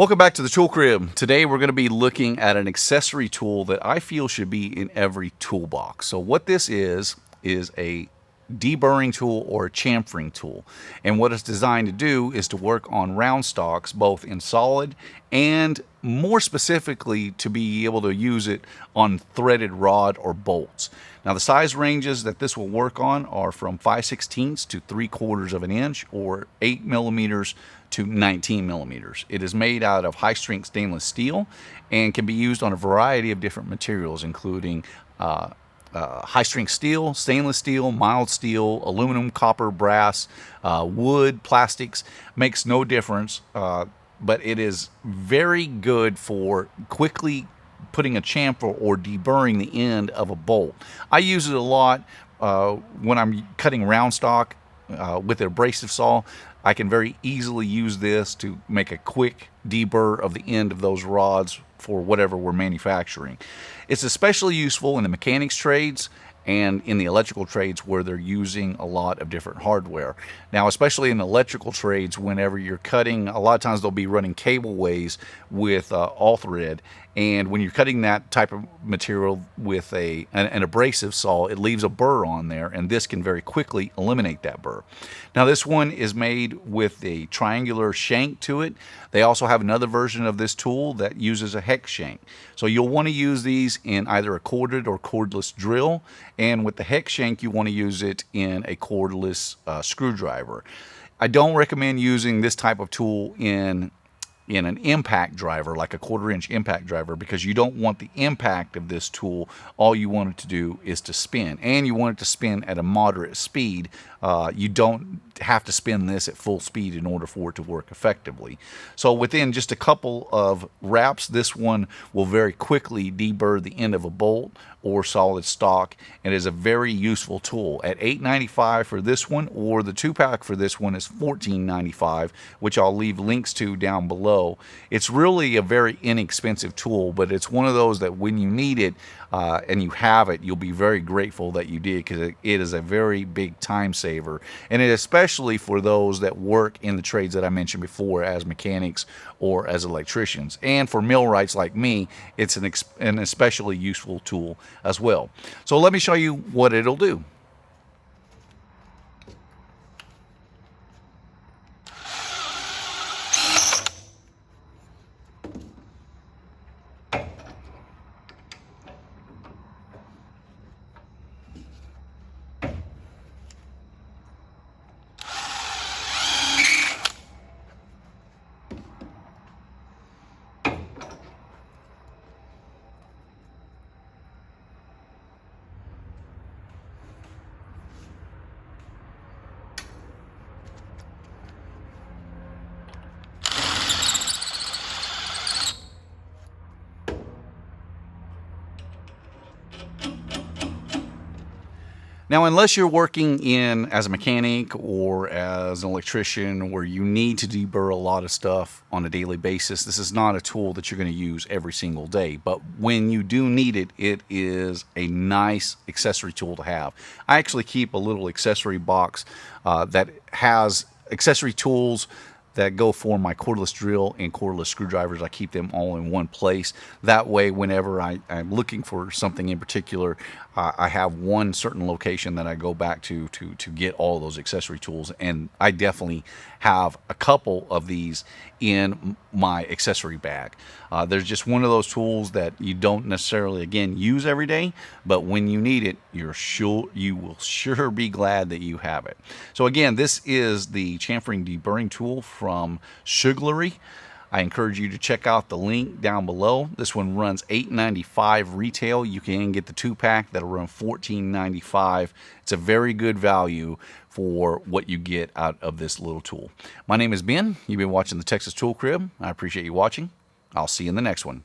Welcome back to the Tool Crib. Today we're going to be looking at an accessory tool that I feel should be in every toolbox. So what this is a deburring tool or a chamfering tool. And what it's designed to do is to work on round stocks both in solid and more specifically to be able to use it on threaded rod or bolts. Now the size ranges that this will work on are from 5/16 to 3/4 of an inch or 8 millimeters to 19 millimeters. It is made out of high strength stainless steel and can be used on a variety of different materials including high strength steel, stainless steel, mild steel, aluminum, copper, brass, wood, plastics. Makes no difference, but it is very good for quickly putting a chamfer or deburring the end of a bolt. I use it a lot when I'm cutting round stock with an abrasive saw. I can very easily use this to make a quick deburr of the end of those rods for whatever we're manufacturing. It's especially useful in the mechanics trades and in the electrical trades where they're using a lot of different hardware. Now, especially in electrical trades, whenever you're cutting, a lot of times they'll be running cableways with all thread, and when you're cutting that type of material with an abrasive saw, it leaves a burr on there, and this can very quickly eliminate that burr. Now, this one is made with a triangular shank to it. They also have another version of this tool that uses a hex shank. So you'll want to use these in either a corded or cordless drill, and with the hex shank, you want to use it in a cordless screwdriver. I don't recommend using this type of tool in an impact driver, like a 1/4 inch impact driver, because you don't want the impact of this tool. All you want it to do is to spin, and you want it to spin at a moderate speed. You don't have to spin this at full speed in order for it to work effectively. So within just a couple of wraps, this one will very quickly deburr the end of a bolt or solid stock, and is a very useful tool. At $8.95 for this one, or the 2-pack for this one is $14.95, which I'll leave links to down below. It's really a very inexpensive tool, but it's one of those that when you need it and you have it, you'll be very grateful that you did, because it is a very big time saver, and it especially for those that work in the trades that I mentioned before as mechanics or as electricians. And for millwrights like me, it's an especially useful tool as well. So let me show you what it'll do. Now, unless you're working as a mechanic or as an electrician where you need to deburr a lot of stuff on a daily basis, this is not a tool that you're going to use every single day. But when you do need it, it is a nice accessory tool to have. I actually keep a little accessory box that has accessory tools that go for my cordless drill and cordless screwdrivers. I keep them all in one place. That way, whenever I'm looking for something in particular, I have one certain location that I go back to get all those accessory tools. And I definitely have a couple of these in my accessory bag. There's just one of those tools that you don't necessarily, again, use every day, but when you need it, you will sure be glad that you have it. So again, this is the chamfering deburring tool from Sugelary. I encourage you to check out the link down below. This one runs $8.95 retail. You can get the 2-pack that'll run $14.95. It's a very good value for what you get out of this little tool. My name is Ben. You've been watching the Texas Tool Crib. I appreciate you watching. I'll see you in the next one.